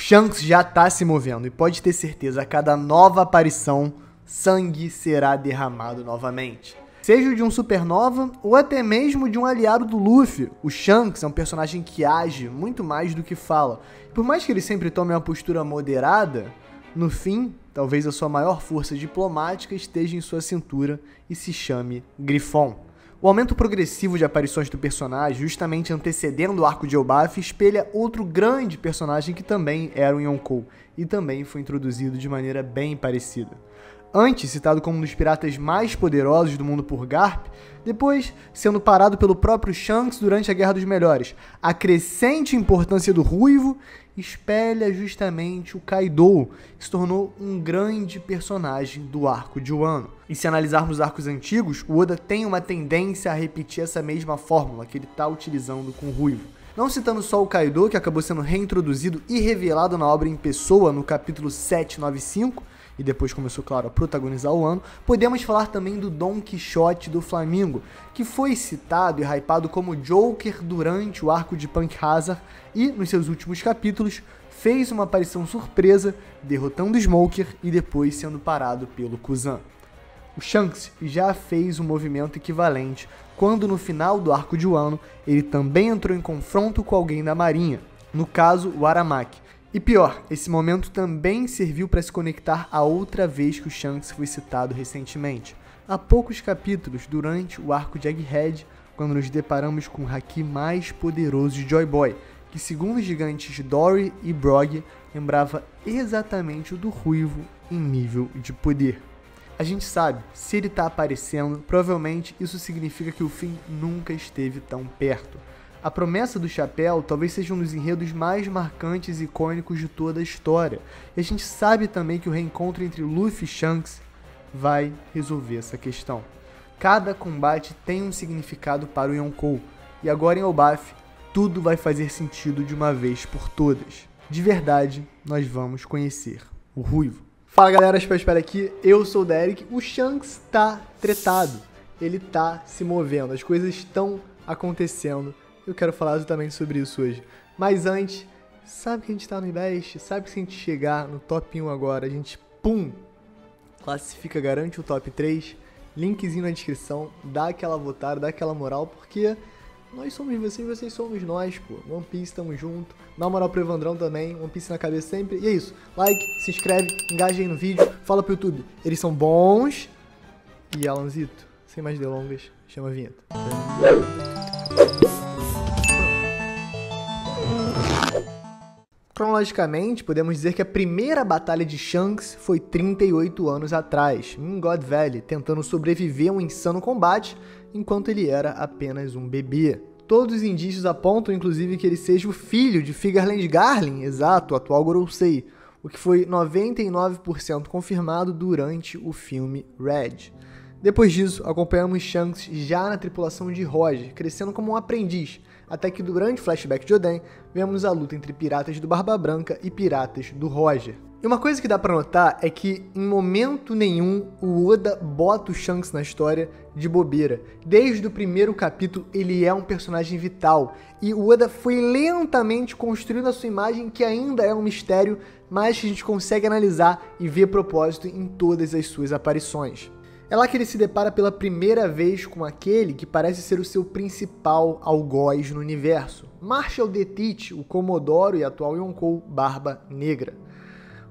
Shanks já tá se movendo e pode ter certeza, a cada nova aparição, sangue será derramado novamente. Seja o de um supernova ou até mesmo de um aliado do Luffy, o Shanks é um personagem que age muito mais do que fala. Por mais que ele sempre tome uma postura moderada, no fim, talvez a sua maior força diplomática esteja em sua cintura e se chame Griffon. O aumento progressivo de aparições do personagem, justamente antecedendo o arco de Elbaf, espelha outro grande personagem que também era o Yonkou, e também foi introduzido de maneira bem parecida. Antes citado como um dos piratas mais poderosos do mundo por Garp, depois sendo parado pelo próprio Shanks durante a Guerra dos Melhores. A crescente importância do Ruivo espelha justamente o Kaido, que se tornou um grande personagem do arco de Wano. E se analisarmos arcos antigos, o Oda tem uma tendência a repetir essa mesma fórmula que ele está utilizando com o Ruivo. Não citando só o Kaido, que acabou sendo reintroduzido e revelado na obra em pessoa no capítulo 795, e depois começou, claro, a protagonizar o ano, podemos falar também do Don Quixote do Flamengo, que foi citado e hypado como Joker durante o arco de Punk Hazard e, nos seus últimos capítulos, fez uma aparição surpresa, derrotando Smoker e depois sendo parado pelo Kuzan. O Shanks já fez um movimento equivalente quando, no final do arco de Wano, ele também entrou em confronto com alguém da marinha, no caso, o Aramaki. E pior, esse momento também serviu para se conectar a outra vez que o Shanks foi citado recentemente. Há poucos capítulos, durante o arco de Egghead, quando nos deparamos com o haki mais poderoso de Joy Boy, que segundo os gigantes Dory e Brog, lembrava exatamente o do Ruivo em nível de poder. A gente sabe, se ele tá aparecendo, provavelmente isso significa que o fim nunca esteve tão perto. A promessa do chapéu talvez seja um dos enredos mais marcantes e icônicos de toda a história. E a gente sabe também que o reencontro entre Luffy e Shanks vai resolver essa questão. Cada combate tem um significado para o Yonkou. E agora em Elbaf, tudo vai fazer sentido de uma vez por todas. De verdade, nós vamos conhecer o Ruivo. Fala galera, espero aqui. Eu sou o Derek. O Shanks tá tretado. Ele tá se movendo. As coisas estão acontecendo. Eu quero falar exatamente sobre isso hoje. Mas antes, sabe que a gente tá no Invest? Sabe que se a gente chegar no top 1 agora, a gente, pum, classifica, garante o top 3. Linkzinho na descrição, dá aquela votada, dá aquela moral, porque nós somos vocês somos nós, pô. One Piece, tamo junto. Dá uma moral pro Evandrão também, One Piece na cabeça sempre. E é isso, like, se inscreve, engaja aí no vídeo, fala pro YouTube. Eles são bons. E Alanzito, sem mais delongas, chama a vinheta. Cronologicamente, podemos dizer que a primeira batalha de Shanks foi 38 anos atrás, em God Valley, tentando sobreviver a um insano combate, enquanto ele era apenas um bebê. Todos os indícios apontam, inclusive, que ele seja o filho de Figarland Garlin, exato, o atual Gorosei, o que foi 99% confirmado durante o filme Red. Depois disso, acompanhamos Shanks já na tripulação de Roger, crescendo como um aprendiz, até que durante o flashback de Oden, vemos a luta entre piratas do Barba Branca e piratas do Roger. E uma coisa que dá pra notar é que, em momento nenhum, o Oda bota o Shanks na história de bobeira. Desde o primeiro capítulo, ele é um personagem vital, e o Oda foi lentamente construindo a sua imagem, que ainda é um mistério, mas que a gente consegue analisar e ver propósito em todas as suas aparições. É lá que ele se depara pela primeira vez com aquele que parece ser o seu principal algoz no universo, Marshall the Teach, o Comodoro e atual Yonkou Barba Negra.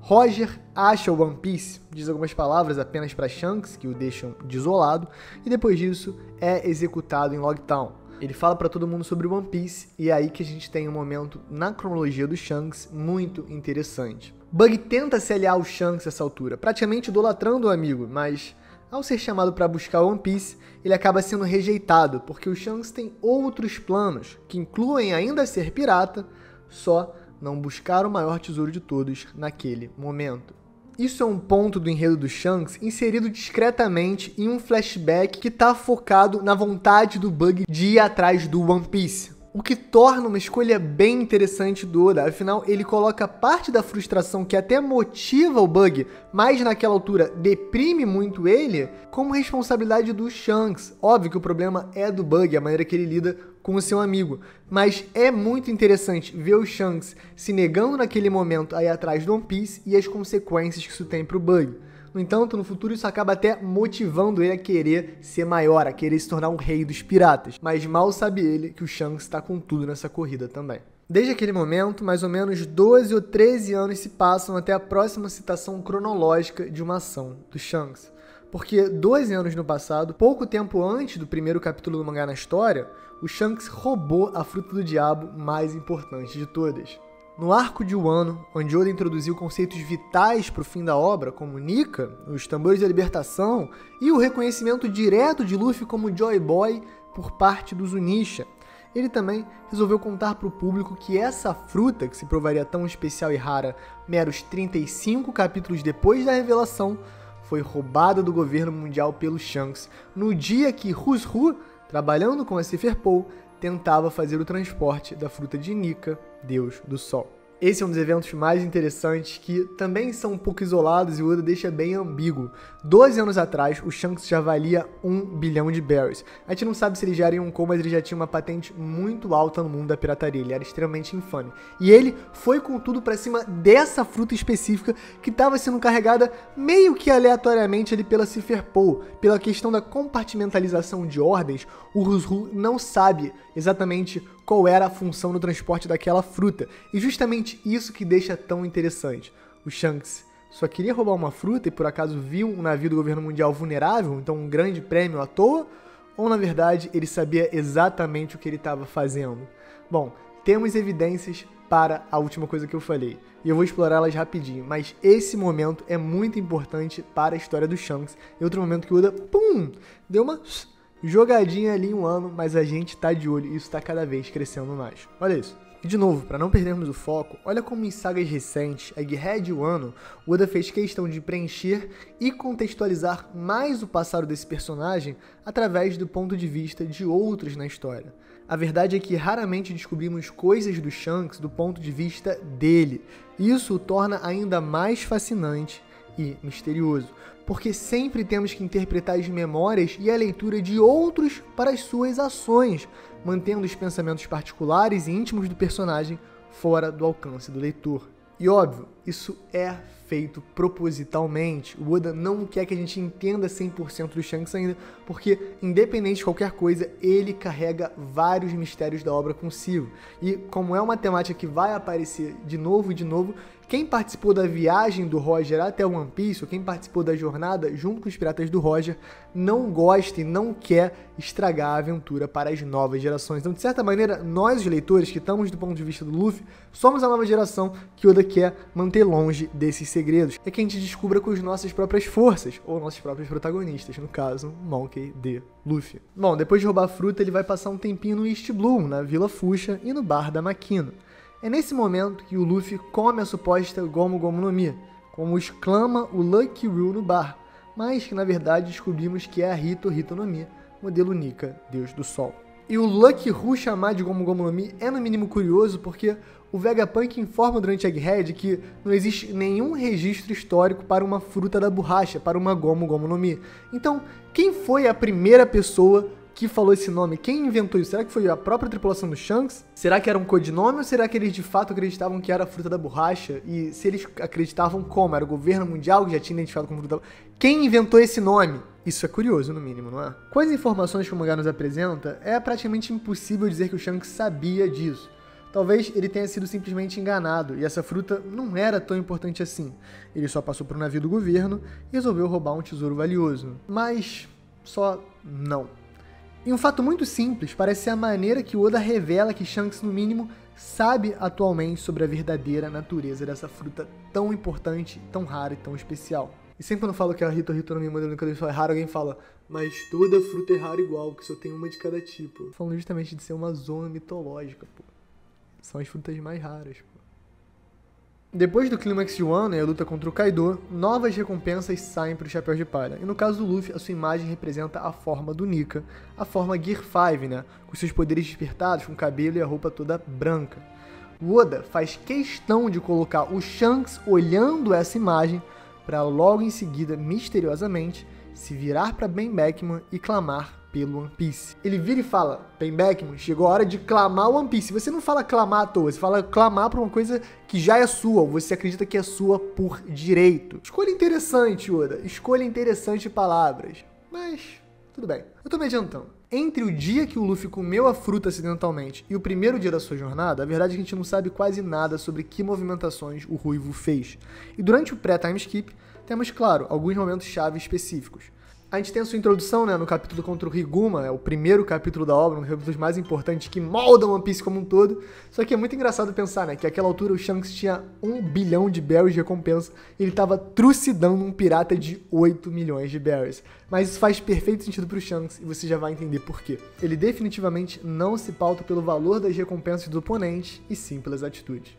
Roger acha o One Piece, diz algumas palavras apenas para Shanks, que o deixam desolado, e depois disso é executado em Logtown. Ele fala para todo mundo sobre o One Piece, e é aí que a gente tem um momento na cronologia do Shanks muito interessante. Bug tenta se aliar ao Shanks nessa altura, praticamente idolatrando o amigo, mas ao ser chamado para buscar One Piece, ele acaba sendo rejeitado, porque o Shanks tem outros planos, que incluem ainda ser pirata, só não buscar o maior tesouro de todos naquele momento. Isso é um ponto do enredo do Shanks inserido discretamente em um flashback que está focado na vontade do Bug de ir atrás do One Piece. O que torna uma escolha bem interessante do Oda, afinal ele coloca parte da frustração que até motiva o Bug, mas naquela altura deprime muito ele, como responsabilidade do Shanks. Óbvio que o problema é do Bug, a maneira que ele lida com o seu amigo. Mas é muito interessante ver o Shanks se negando naquele momento a ir atrás do One Piece e as consequências que isso tem pro Bug. No entanto, no futuro isso acaba até motivando ele a querer ser maior, a querer se tornar um rei dos piratas. Mas mal sabe ele que o Shanks está com tudo nessa corrida também. Desde aquele momento, mais ou menos 12 ou 13 anos se passam até a próxima citação cronológica de uma ação do Shanks. Porque 12 anos no passado, pouco tempo antes do primeiro capítulo do mangá na história, o Shanks roubou a fruta do diabo mais importante de todas. No arco de Wano, onde Oda introduziu conceitos vitais para o fim da obra, como Nika, os tambores da libertação e o reconhecimento direto de Luffy como Joy Boy por parte dos Zunisha, ele também resolveu contar para o público que essa fruta, que se provaria tão especial e rara meros 35 capítulos depois da revelação, foi roubada do governo mundial pelo Shanks no dia que Hushu, trabalhando com a Siffer-Pol, tentava fazer o transporte da fruta de Nika, Deus do Sol. Esse é um dos eventos mais interessantes que também são um pouco isolados e o Oda deixa bem ambíguo. 12 anos atrás, o Shanks já valia 1 bilhão de berries. A gente não sabe se ele já era Yonkou, mas ele já tinha uma patente muito alta no mundo da pirataria. Ele era extremamente infame. E ele foi com tudo pra cima dessa fruta específica que estava sendo carregada meio que aleatoriamente ali pela Siffer-Pol. Pela questão da compartimentalização de ordens, o Hushu não sabe exatamente qual era a função no transporte daquela fruta. E justamente isso que deixa tão interessante. O Shanks só queria roubar uma fruta e por acaso viu um navio do governo mundial vulnerável, então um grande prêmio à toa? Ou na verdade ele sabia exatamente o que ele estava fazendo? Bom, temos evidências para a última coisa que eu falei. E eu vou explorá-las rapidinho, mas esse momento é muito importante para a história do Shanks. E outro momento que o Oda, deu uma jogadinha ali em um ano, mas a gente tá de olho e isso tá cada vez crescendo mais. Olha isso. E de novo, para não perdermos o foco, olha como em sagas recentes, Egghead e Wano, o Oda fez questão de preencher e contextualizar mais o passado desse personagem através do ponto de vista de outros na história. A verdade é que raramente descobrimos coisas do Shanks do ponto de vista dele. Isso o torna ainda mais fascinante e misterioso, porque sempre temos que interpretar as memórias e a leitura de outros para as suas ações, mantendo os pensamentos particulares e íntimos do personagem fora do alcance do leitor. E óbvio, isso é feito propositalmente. O Oda não quer que a gente entenda 100% do Shanks ainda, porque independente de qualquer coisa, ele carrega vários mistérios da obra consigo. E como é uma temática que vai aparecer de novo e de novo, quem participou da viagem do Roger até o One Piece, ou quem participou da jornada junto com os piratas do Roger, não gosta e não quer estragar a aventura para as novas gerações. Então, de certa maneira, nós, os leitores, que estamos do ponto de vista do Luffy, somos a nova geração que Oda quer manter longe desses segredos. É que a gente descubra com as nossas próprias forças, ou nossos próprios protagonistas, no caso, Monkey D. Luffy. Bom, depois de roubar a fruta, ele vai passar um tempinho no East Blue, na Vila Fuchsia e no bar da Makino. É nesse momento que o Luffy come a suposta Gomu Gomu no Mi, como exclama o Lucky Roo no bar, mas que na verdade descobrimos que é a Hito no Mi, modelo Nika, Deus do Sol. E o Lucky Roo chamar de Gomu Gomu no Mi é no mínimo curioso porque o Vegapunk informa durante Egghead que não existe nenhum registro histórico para uma fruta da borracha, para uma Gomu Gomu no Mi. Então, quem foi a primeira pessoa que falou esse nome? Quem inventou isso? Será que foi a própria tripulação do Shanks? Será que era um codinome ou será que eles de fato acreditavam que era a fruta da borracha? E se eles acreditavam como? Era o governo mundial que já tinha identificado como fruta da borracha? Quem inventou esse nome? Isso é curioso, no mínimo, não é? Com as informações que o mangá nos apresenta, é praticamente impossível dizer que o Shanks sabia disso. Talvez ele tenha sido simplesmente enganado e essa fruta não era tão importante assim. Ele só passou por um navio do governo e resolveu roubar um tesouro valioso. Mas só não. E um fato muito simples parece ser a maneira que Oda revela que Shanks, no mínimo, sabe atualmente sobre a verdadeira natureza dessa fruta tão importante, tão rara e tão especial. E sempre quando eu falo que a Hito no Mi modelo Nika é raro, alguém fala, mas toda fruta é rara igual, que só tem uma de cada tipo. Falando justamente de ser uma zona mitológica, pô. São as frutas mais raras, pô. Depois do clímax de Wano e a luta contra o Kaido, novas recompensas saem para o Chapéu de Palha. E no caso do Luffy, a sua imagem representa a forma do Nika, a forma Gear 5, né? Com seus poderes despertados, com o cabelo e a roupa toda branca. O Oda faz questão de colocar o Shanks olhando essa imagem para logo em seguida, misteriosamente, se virar para Ben Beckman e clamar pelo One Piece. Ele vira e fala, Pen Beckman, chegou a hora de clamar o One Piece. Você não fala clamar à toa, você fala clamar por uma coisa que já é sua, ou você acredita que é sua por direito. Escolha interessante, Oda, escolha interessante de palavras. Mas, tudo bem, eu tô me adiantando. Entre o dia que o Luffy comeu a fruta acidentalmente e o primeiro dia da sua jornada, a verdade é que a gente não sabe quase nada sobre que movimentações o Ruivo fez. E durante o pré-time skip, temos, claro, alguns momentos-chave específicos. A gente tem a sua introdução, né, no capítulo contra o Riguma, é o primeiro capítulo da obra, um dos capítulos mais importantes que moldam One Piece como um todo. Só que é muito engraçado pensar, né, que àquela altura o Shanks tinha 1 bilhão de berries de recompensa e ele estava trucidando um pirata de 8 milhões de berries. Mas isso faz perfeito sentido pro Shanks e você já vai entender por quê. Ele definitivamente não se pauta pelo valor das recompensas do oponente e sim pelas atitudes.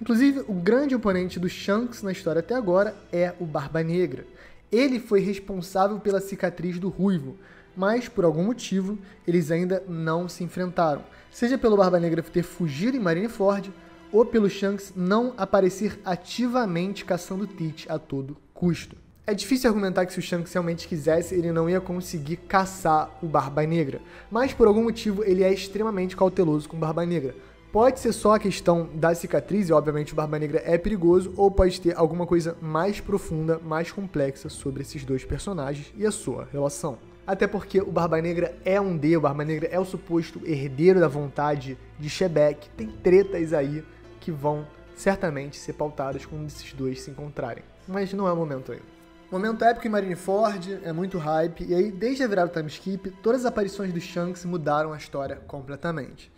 Inclusive, o grande oponente do Shanks na história até agora é o Barba Negra. Ele foi responsável pela cicatriz do Ruivo, mas por algum motivo eles ainda não se enfrentaram. Seja pelo Barba Negra ter fugido em Marineford, ou pelo Shanks não aparecer ativamente caçando Teach a todo custo. É difícil argumentar que se o Shanks realmente quisesse, ele não ia conseguir caçar o Barba Negra, mas por algum motivo ele é extremamente cauteloso com o Barba Negra. Pode ser só a questão da cicatriz, e obviamente o Barba Negra é perigoso, ou pode ter alguma coisa mais profunda, mais complexa sobre esses dois personagens e a sua relação. Até porque o Barba Negra é um deus, o Barba Negra é o suposto herdeiro da vontade de Shebeck. Tem tretas aí que vão certamente ser pautadas quando esses dois se encontrarem. Mas não é o momento ainda. Momento épico em Marineford, é muito hype, e aí desde a virada do time skip, todas as aparições do Shanks mudaram a história completamente.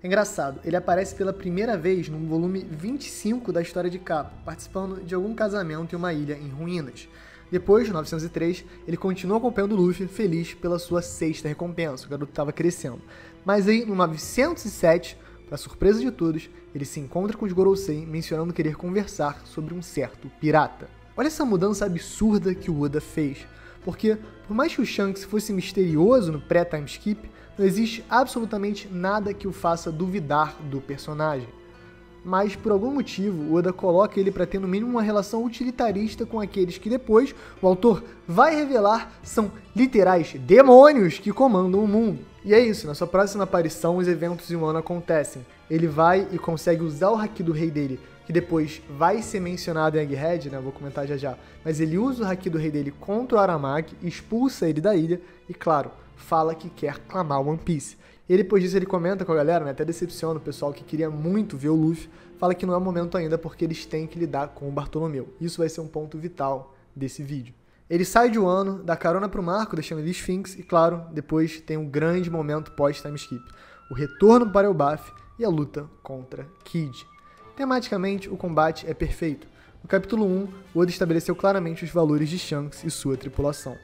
É engraçado, ele aparece pela primeira vez no volume 25 da história de capa, participando de algum casamento em uma ilha em ruínas. Depois, de 903, ele continua acompanhando o Luffy, feliz pela sua 6ª recompensa, o garoto estava crescendo. Mas aí, no 907, para surpresa de todos, ele se encontra com os Gorosei, mencionando querer conversar sobre um certo pirata. Olha essa mudança absurda que o Oda fez, porque por mais que o Shanks fosse misterioso no pré-time skip, não existe absolutamente nada que o faça duvidar do personagem. Mas, por algum motivo, o Oda coloca ele para ter no mínimo uma relação utilitarista com aqueles que depois o autor vai revelar são literais demônios que comandam o mundo. E é isso, na sua próxima aparição os eventos em Wano acontecem. Ele vai e consegue usar o haki do rei dele, que depois vai ser mencionado em Egghead, né? Eu vou comentar já já. Mas ele usa o haki do rei dele contra o Aramaki, expulsa ele da ilha e, claro, fala que quer clamar o One Piece. E depois disso ele comenta com a galera, né, até decepciona o pessoal que queria muito ver o Luffy, fala que não é o momento ainda porque eles têm que lidar com o Bartolomeu. Isso vai ser um ponto vital desse vídeo. Ele sai de Wano, dá carona pro Marco, deixando ele Sphinx, e claro, depois tem um grande momento pós-time skip. O retorno para Elbaf e a luta contra Kid. Tematicamente, o combate é perfeito. No capítulo 1, o Oda estabeleceu claramente os valores de Shanks e sua tripulação.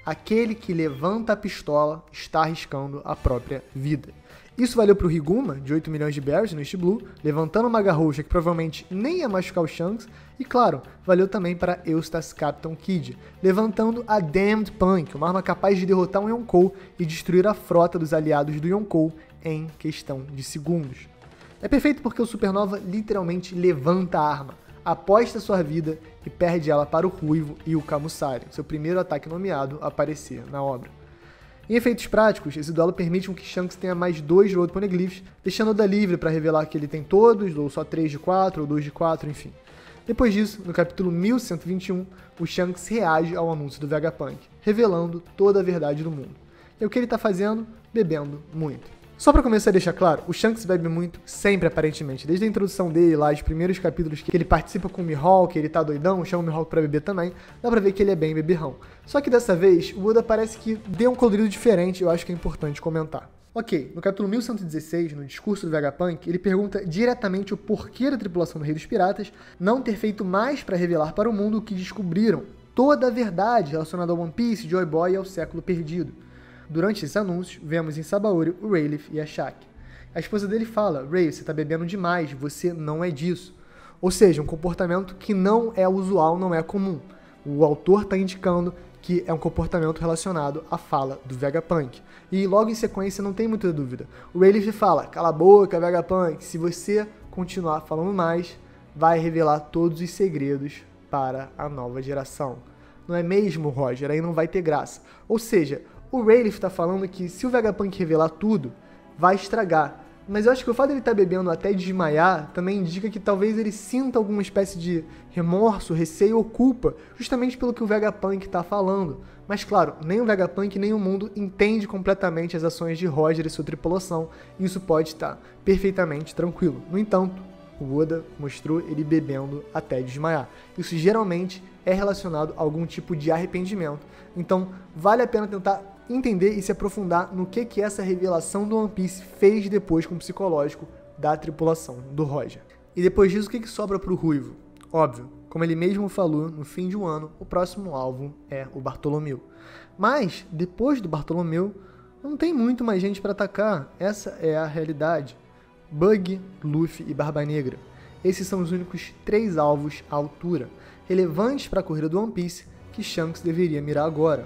Aquele que levanta a pistola está arriscando a própria vida. Isso valeu para o Riguma, de 8 milhões de berries no East Blue, levantando uma garrouxa que provavelmente nem ia machucar o Shanks, e claro, valeu também para Eustace Captain Kidd, levantando a Damned Punk, uma arma capaz de derrotar um Yonkou e destruir a frota dos aliados do Yonkou em questão de segundos. É perfeito porque o Supernova literalmente levanta a arma, aposta sua vida e perde ela para o Ruivo e o Camussari, seu primeiro ataque nomeado a aparecer na obra. Em efeitos práticos, esse duelo permite que Shanks tenha mais 2 Road Poneglyphs, deixando Oda livre para revelar que ele tem todos, ou só 3 de 4, ou 2 de 4, enfim. Depois disso, no capítulo 1121, o Shanks reage ao anúncio do Vegapunk, revelando toda a verdade do mundo. E o que ele está fazendo? Bebendo muito. Só pra começar a deixar claro, o Shanks bebe muito sempre, aparentemente. Desde a introdução dele lá, os primeiros capítulos que ele participa com o Mihawk, ele tá doidão, chama o Mihawk pra beber também, dá pra ver que ele é bem beberrão. Só que dessa vez, o Oda parece que deu um colorido diferente e eu acho que é importante comentar. Ok, no capítulo 1116, no discurso do Vegapunk, ele pergunta diretamente o porquê da tripulação do Rei dos Piratas não ter feito mais pra revelar para o mundo o que descobriram. Toda a verdade relacionada ao One Piece, Joy Boy e ao século perdido. Durante esses anúncios, vemos em Sabaody o Rayleigh e a Shaq. A esposa dele fala, Ray, você tá bebendo demais, você não é disso. Ou seja, um comportamento que não é usual, não é comum. O autor está indicando que é um comportamento relacionado à fala do Vegapunk. E logo em sequência, não tem muita dúvida. O Rayleigh fala, cala a boca, Vegapunk, se você continuar falando mais, vai revelar todos os segredos para a nova geração. Não é mesmo, Roger? Aí não vai ter graça. Ou seja, O Rayleigh tá falando que se o Vegapunk revelar tudo, vai estragar. Mas eu acho que o fato de ele estar bebendo até desmaiar também indica que talvez ele sinta alguma espécie de remorso, receio ou culpa, justamente pelo que o Vegapunk está falando. Mas claro, nem o Vegapunk nem o mundo entende completamente as ações de Roger e sua tripulação, e isso pode estar perfeitamente tranquilo. No entanto, o Oda mostrou ele bebendo até desmaiar. Isso geralmente é relacionado a algum tipo de arrependimento. Então, vale a pena tentar entender e se aprofundar no que essa revelação do One Piece fez depois com o psicológico da tripulação do Roger. E depois disso, o que sobra pro Ruivo? Óbvio, como ele mesmo falou, no fim de um ano, o próximo alvo é o Bartolomeu. Mas, depois do Bartolomeu, não tem muito mais gente para atacar. Essa é a realidade. Bug, Luffy e Barba Negra. Esses são os únicos 3 alvos à altura, relevantes para a corrida do One Piece, que Shanks deveria mirar agora.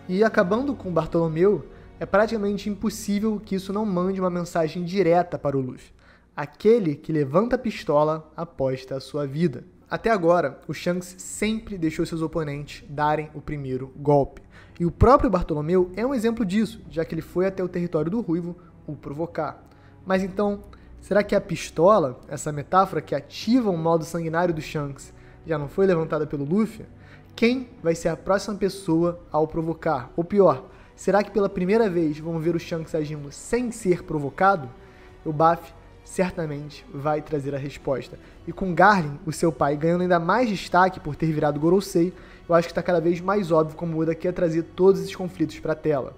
E acabando com Bartolomeu, é praticamente impossível que isso não mande uma mensagem direta para o Luffy. Aquele que levanta a pistola aposta a sua vida. Até agora, o Shanks sempre deixou seus oponentes darem o primeiro golpe. E o próprio Bartolomeu é um exemplo disso, já que ele foi até o território do Ruivo o provocar. Mas então, será que a pistola, essa metáfora que ativa o modo sanguinário do Shanks, já não foi levantada pelo Luffy? Quem vai ser a próxima pessoa ao provocar? Ou pior, será que pela primeira vez vamos ver o Shanks agindo sem ser provocado? O Baf certamente vai trazer a resposta. E com Garlin, o seu pai, ganhando ainda mais destaque por ter virado Gorosei, eu acho que está cada vez mais óbvio como o Oda quer trazer todos esses conflitos para a tela.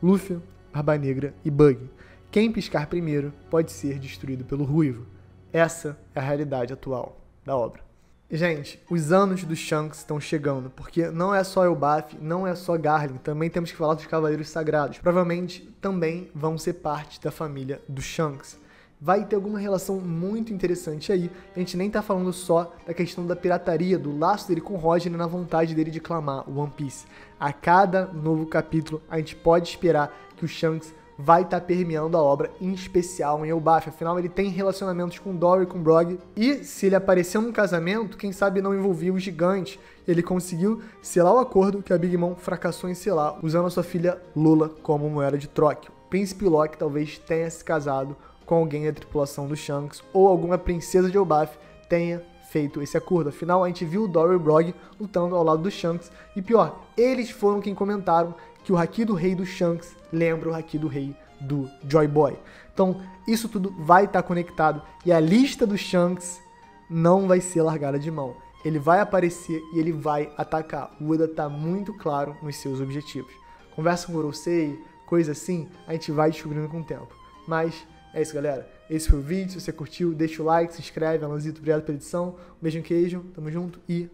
Luffy, Barba Negra e Bug. Quem piscar primeiro pode ser destruído pelo Ruivo. Essa é a realidade atual da obra. Gente, os anos do Shanks estão chegando, porque não é só Elbaf, não é só Garlin, também temos que falar dos Cavaleiros Sagrados. Provavelmente também vão ser parte da família do Shanks. Vai ter alguma relação muito interessante aí. A gente nem tá falando só da questão da pirataria, do laço dele com Roger e na vontade dele de clamar o One Piece. A cada novo capítulo, a gente pode esperar que o Shanks vai estar permeando a obra, em especial em Elbaf. Afinal, ele tem relacionamentos com Dory e com Brog. E se ele apareceu num casamento, quem sabe não envolvia o gigante. Ele conseguiu selar o acordo que a Big Mom fracassou em selar, usando a sua filha Lola como moeda de troca. O príncipe Lock talvez tenha se casado com alguém da tripulação do Shanks, ou alguma princesa de Elbaf tenha feito esse acordo. Afinal, a gente viu o Dory e o Brog lutando ao lado do Shanks. E pior, eles foram quem comentaram que o Haki do Rei do Shanks lembra o Haki do Rei do Joy Boy. Então, isso tudo vai estar conectado e a lista do Shanks não vai ser largada de mão. Ele vai aparecer e ele vai atacar. O Oda tá muito claro nos seus objetivos. Conversa com o Gorosei, coisa assim, a gente vai descobrindo com o tempo. Mas é isso, galera. Esse foi o vídeo. Se você curtiu, deixa o like, se inscreve. Alanzito, obrigado pela edição. Um beijo, queijo, tamo junto e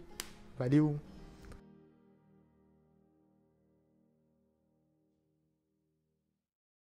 valeu!